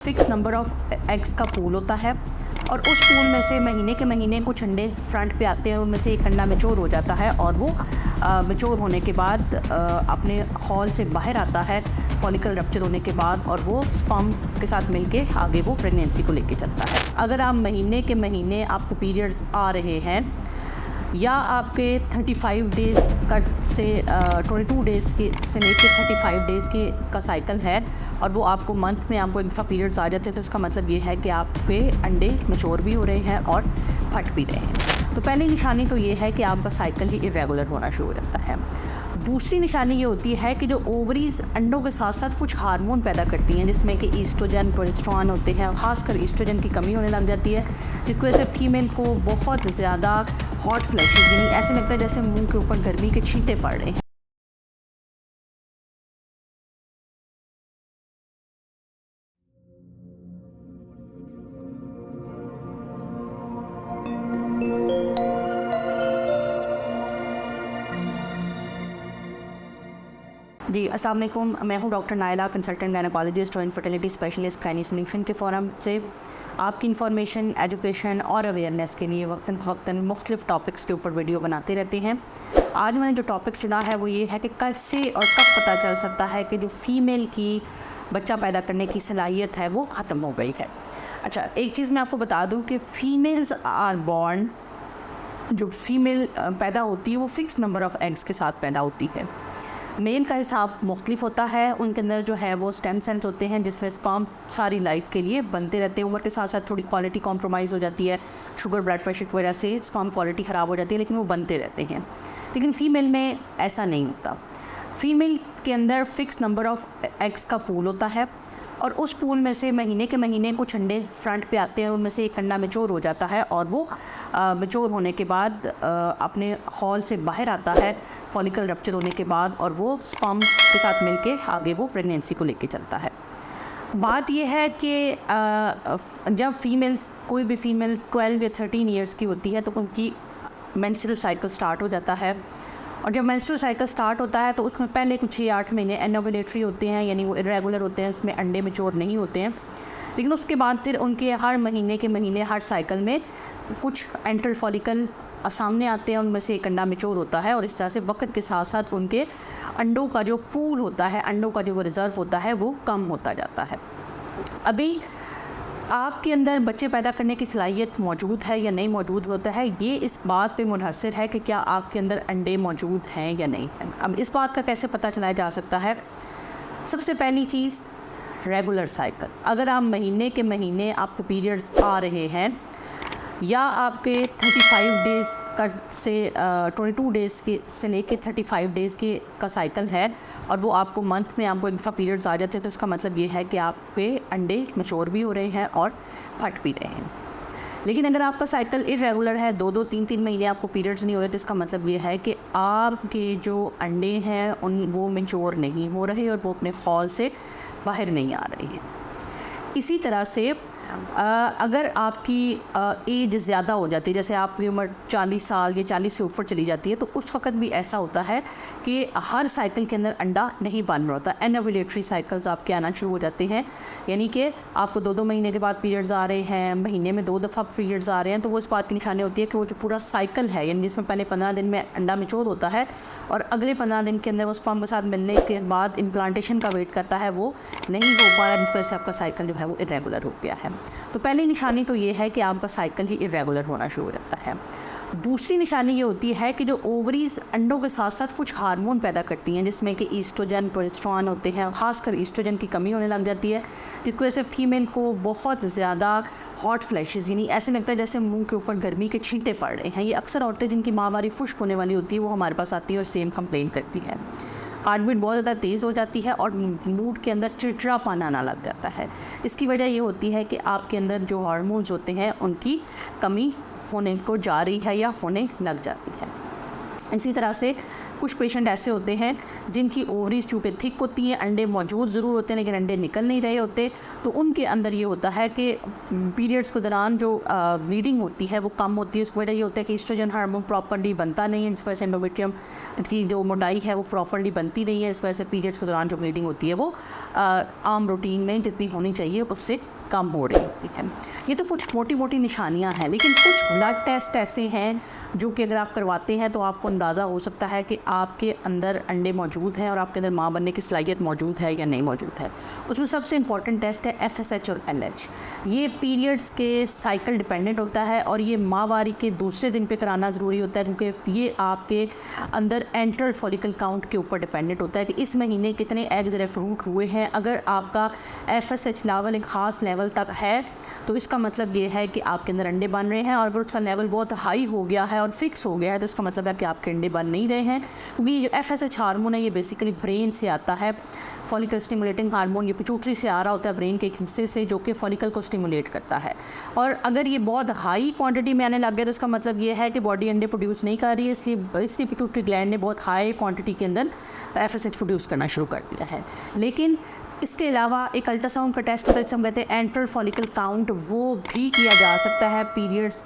Fix number of eggs का pool होता है और उस पूल में से महीने के महीने कुछ अंडे फ्रंट पे आते हैं। उनमें से एक अंडा मैच्योर हो जाता है और वो मैच्योर होने के बाद अपने हॉल से बाहर आता है फॉलिकल रप्चर होने के बाद, और वो स्पर्म के साथ मिलके आगे वो प्रेगनेंसी को लेके चलता है। अगर आप महीने के महीने आपको पीरियड्स आ रहे हैं या आपके 35 डेज़ का से 22 डेज़ के से लेके 35 डेज़ के का साइकिल है और वो आपको मंथ में आपको एक दफ़ा पीरियड्स आ जाते हैं, तो इसका मतलब ये है कि आपके अंडे मैच्योर भी हो रहे हैं और फट भी रहे हैं। तो पहली निशानी तो ये है कि आपका साइकिल ही इरेगुलर होना शुरू हो जाता है। दूसरी निशानी ये होती है कि जो ओवरीज अंडों के साथ साथ कुछ हार्मोन पैदा करती हैं, जिसमें कि ईस्ट्रोजन, प्रोजेस्टेरोन होते हैं। ख़ासकर ईस्ट्रोजन की कमी होने लग जाती है, जिसकी वजह से फीमेल को बहुत ज़्यादा हॉट फ्लैशेस, यानी ऐसे लगता है जैसे मुंह के ऊपर गर्मी के छींटे पड़ रहे हैं। जी, अस्सलाम वालेकुम। मैं हूँ डॉक्टर नायला, कंसल्टेंट गायनेकोलॉजिस्ट और इनफर्टिलिटी स्पेशलिस्ट गायनी सोल्यूशन के फोरम से आपकी इन्फॉर्मेशन, एजुकेशन और अवेयरनेस के लिए वक्तन फ़वक्तन मुख्तलिफ टॉपिक्स के ऊपर वीडियो बनाते रहते हैं। आज मैंने जो टॉपिक चुना है वो ये है कि कैसे और कब पता चल सकता है कि जो फ़ीमेल की बच्चा पैदा करने की सलाहियत है वो ख़त्म हो गई है। अच्छा, एक चीज़ मैं आपको बता दूँ कि फ़ीमेल्स आर बॉर्न, जो फ़ीमेल पैदा होती है वो फ़िक्स नंबर ऑफ़ एग्स के साथ पैदा होती है। मेल का हिसाब मुख्तलिफ होता है। उनके अंदर जो है वो स्टेम सेल्स होते हैं जिसमें स्पर्म सारी लाइफ के लिए बनते रहते हैं। उम्र के साथ साथ थोड़ी क्वालिटी कॉम्प्रोमाइज़ हो जाती है, शुगर ब्लड प्रेशर की वजह से स्पर्म क्वालिटी ख़राब हो जाती है, लेकिन वो बनते रहते हैं। लेकिन फ़ीमेल में ऐसा नहीं होता। फ़ीमेल के अंदर फ़िक्स नंबर ऑफ़ एग्स का पूल होता है और उस पूल में से महीने के महीने कुछ अंडे फ्रंट पे आते हैं। उनमें से एक अंडा मैच्योर हो जाता है और वो मैच्योर होने के बाद अपने हॉल से बाहर आता है फॉलिकल रप्चर होने के बाद, और वो स्पर्म के साथ मिलके आगे वो प्रेगनेंसी को लेके चलता है। बात यह है कि जब कोई भी फ़ीमेल 12 या 13 इयर्स की होती है तो उनकी मेंस्ट्रुअल साइकिल स्टार्ट हो जाता है। और जब मेंस्ट्रुअल साइकिल स्टार्ट होता है तो उसमें पहले कुछ 6-8 महीने एनोवुलेटरी होते हैं, यानी वो इरेगुलर होते हैं, इसमें अंडे मैच्योर नहीं होते हैं। लेकिन उसके बाद फिर उनके हर महीने के महीने हर साइकिल में कुछ एंट्रल फॉलिकल सामने आते हैं, उनमें से एक अंडा मैच्योर होता है, और इस तरह से वक्त के साथ साथ उनके अंडों का जो पूल होता है, अंडों का जो वो रिज़र्व होता है, वो कम होता जाता है। अभी आपके अंदर बच्चे पैदा करने की सलाहियत मौजूद है या नहीं मौजूद होता है, ये इस बात पे मुनहसर है कि क्या आपके अंदर अंडे मौजूद हैं या नहीं हैं। अब इस बात का कैसे पता चलाया जा सकता है? सबसे पहली चीज़, रेगुलर साइकिल। अगर आप महीने के महीने आपको पीरियड्स आ रहे हैं या आपके 35 डेज़ का से 22 डेज़ के से लेके 35 डेज़ के का साइकिल है और वो आपको मंथ में आपको एक दफ़ा पीरियड्स आ जाते हैं, तो इसका मतलब ये है कि आपके अंडे मैच्योर भी हो रहे हैं और फट भी रहे हैं। लेकिन अगर आपका साइकिल इरेगुलर है, 2-2, 3-3 महीने आपको पीरियड्स नहीं हो रहे, तो इसका मतलब ये है कि आपके जो अंडे हैं वो मैच्योर नहीं हो रहे और वो अपने हॉल से बाहर नहीं आ रहे हैं। इसी तरह से अगर आपकी एज ज़्यादा हो जाती है, जैसे आपकी उम्र 40 साल या 40 से ऊपर चली जाती है, तो उस वक्त भी ऐसा होता है कि हर साइकिल के अंदर अंडा नहीं बन रहा होता। एनोवुलेटरी साइकिल्स आपके आना शुरू हो जाते हैं, यानी कि आपको 2-2 महीने के बाद पीरियड्स आ रहे हैं, महीने में 2 दफ़ा पीरियड्स आ रहे हैं, तो वो इस बात की निशानी होती है कि वो जो पूरा साइकिल है, यानी जिसमें पहले 15 दिन में अंडा मैच्योर होता है और अगले 15 दिन के अंदर वो स्पर्म के साथ मिलने के बाद इम्प्लांटेशन का वेट करता है, वो नहीं हो पा रहा, जिस वजह से आपका साइकिल जो है वो इरेगुलर हो गया है। तो पहली निशानी तो ये है कि आपका साइकिल ही इरेगुलर होना शुरू हो जाता है। दूसरी निशानी ये होती है कि जो ओवरीज अंडों के साथ साथ कुछ हार्मोन पैदा करती हैं, जिसमें कि ईस्ट्रोजन, प्रोजेस्टेरोन होते हैं। ख़ासकर ईस्ट्रोजन की कमी होने लग जाती है, जिसकी वजह से फ़ीमेल को बहुत ज़्यादा हॉट फ्लैशेस, यानी ऐसे लगता है जैसे मुंह के ऊपर गर्मी के छींटे पड़ रहे हैं। ये अक्सर औरतें जिनकी माहवारी खुश्क होने वाली होती है वो हमारे पास आती है और सेम कंप्लेन करती है। हार्ट बीट बहुत ज़्यादा तेज़ हो जाती है और मूड के अंदर चिड़चिड़ापन आना लग जाता है। इसकी वजह ये होती है कि आपके अंदर जो हार्मोन्स होते हैं उनकी कमी होने को जा रही है या होने लग जाती है। इसी तरह से कुछ पेशेंट ऐसे होते हैं जिनकी ओवरीज चूँकि थिक होती हैं, अंडे मौजूद ज़रूर होते हैं लेकिन अंडे निकल नहीं रहे होते, तो उनके अंदर ये होता है कि पीरियड्स के दौरान जो ब्लीडिंग होती है वो कम होती है। उसकी वजह ये होता है कि ईस्ट्रोजन हार्मोन प्रॉपर्ली बनता नहीं है, इस वजह से एंडोमेट्रियम की जो मोटाई है वो प्रॉपर्ली बनती नहीं है, इस वजह से पीरियड्स के दौरान जो ब्लीडिंग होती है वो आम रूटीन में जितनी होनी चाहिए उससे कम हो रही होती है। ये तो कुछ मोटी मोटी निशानियां हैं, लेकिन कुछ ब्लड टेस्ट ऐसे हैं जो कि अगर आप करवाते हैं तो आपको अंदाज़ा हो सकता है कि आपके अंदर अंडे मौजूद हैं और आपके अंदर माँ बनने की सलाहियत मौजूद है या नहीं मौजूद है। उसमें सबसे इंपॉर्टेंट टेस्ट है FSH और LH। ये पीरियड्स के साइकिल डिपेंडेंट होता है और ये माहवारी के दूसरे दिन पे कराना ज़रूरी होता है, क्योंकि ये आपके अंदर एंट्रल फॉलिकल काउंट के ऊपर डिपेंडेंट होता है कि इस महीने कितने एग्स रिक्रूट हुए हैं। अगर आपका FSH लेवल एक ख़ास लेवल तक है तो इसका मतलब ये है कि आपके अंदर अंडे बन रहे हैं, और अगर उसका लेवल बहुत हाई हो गया है और फिक्स हो गया है तो इसका मतलब है कि आपके अंडे बन नहीं रहे हैं, क्योंकि ये जो FSH हार्मोन है ये बेसिकली ब्रेन से आता है। फॉलिकल स्टिमुलेटिंग हार्मोन ये पिट्यूटरी से आ रहा होता है, ब्रेन के एक हिस्से से, जो कि फॉलिकल को स्टिमुलेट करता है। और अगर ये बहुत हाई क्वांटिटी में आने लग गया तो इसका मतलब ये है कि बॉडी अंडे प्रोड्यूस नहीं कर रही है, इसलिए पिट्यूटरी ग्लैंड ने बहुत हाई क्वांटिटी के अंदर FSH प्रोड्यूस करना शुरू कर दिया है। लेकिन इसके अलावा एक अल्ट्रासाउंड का टेस्ट होता है जिसे हम कहते हैं एंट्रल फॉलिकल काउंट, वो भी किया जा सकता है। पीरियड्स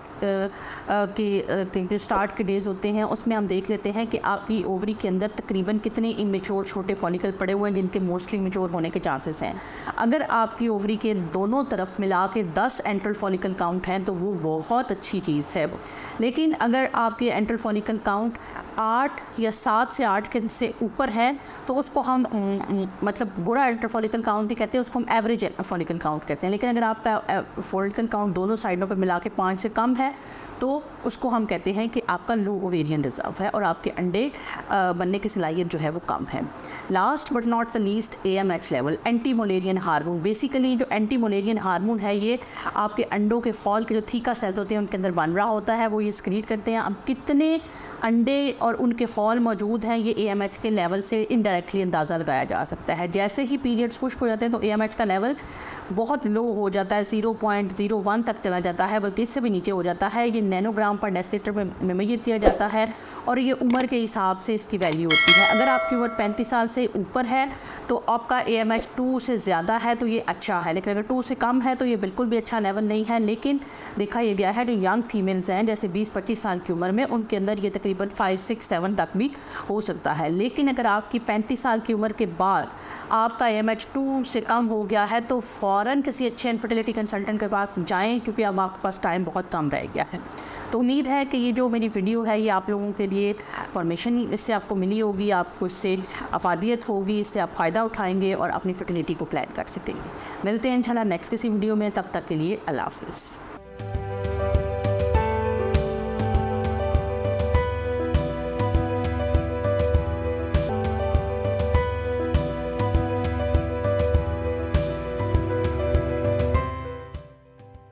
के स्टार्ट के डेज़ होते हैं, उसमें हम देख लेते हैं कि आपकी ओवरी के अंदर तकरीबन कितने इमेच्योर छोटे फॉलिकल पड़े हुए हैं जिनके मोस्टली मैच्योर होने के चांसेस हैं। अगर आपकी ओवरी के दोनों तरफ मिला के 10 एंट्रल फॉलिकल काउंट हैं तो वो बहुत अच्छी चीज़ है। लेकिन अगर आपके एंट्रल फॉलिकल काउंट 8 या 7 से 8 के से ऊपर है तो उसको हम मतलब बुरा एंट्रल फॉलिकल काउंट ही कहते हैं, उसको हम एवरेज फॉलिकल काउंट कहते हैं। लेकिन अगर आपका फॉलिकल काउंट दोनों साइडों पर मिला के 5 से कम है तो उसको हम कहते हैं कि आपका लो ओवेरियन रिजर्व है और आपके अंडे बनने की सलाहियत जो है वो कम है। Last but not the least AMH level, anti Mullerian hormone. Basically जो एंटी मोलेरियन हार्मोन है ये आपके अंडों के फॉल के जो थीका सेल्स होते हैं उनके अंदर बन रहा होता है, वो ये स्क्रीट करते हैं। अब कितने अंडे और उनके फॉल मौजूद हैं ये AMH के लेवल से इनडायरेक्टली अंदाज़ा लगाया जा सकता है। जैसे ही पीरियड्स खुश्क हो जाते हैं तो AMH का लेवल बहुत लो हो जाता है, 0.01 तक चला जाता है, बल्कि इससे भी नीचे हो जाता है। ये नैनोग्राम पर डेसीलीटर में मेजर किया जाता है और ये उम्र के हिसाब से इसकी वैल्यू होती है। अगर आपकी उम्र 35 साल से ऊपर है तो आपका AMH 2 से ज़्यादा है तो ये अच्छा है, लेकिन अगर 2 से कम है तो ये बिल्कुल भी अच्छा लेवल नहीं है। लेकिन देखा यह गया है जो यंग फीमेल्स हैं जैसे 20-25 साल की उम्र में, उनके अंदर ये तकरीबन 5, 6, 7 तक भी हो सकता है। लेकिन अगर आपकी 35 साल की उम्र के बाद आपका AMH 2 से कम हो गया है तो फ़ौरन किसी अच्छे इनफर्टिलिटी कंसल्टेंट के पास जाएं, क्योंकि अब आपके पास टाइम बहुत कम रह गया है। तो उम्मीद है कि ये जो मेरी वीडियो है ये आप लोगों के लिए इंफॉर्मेशन इससे आपको मिली होगी, आपको इससे अफादियत होगी, इससे आप फ़ायदा उठाएंगे और अपनी फर्टिलिटी को प्लान कर सकेंगे। मिलते हैं इंशाल्लाह नेक्स्ट किसी वीडियो में, तब तक के लिए अल्लाह हाफ़िज़।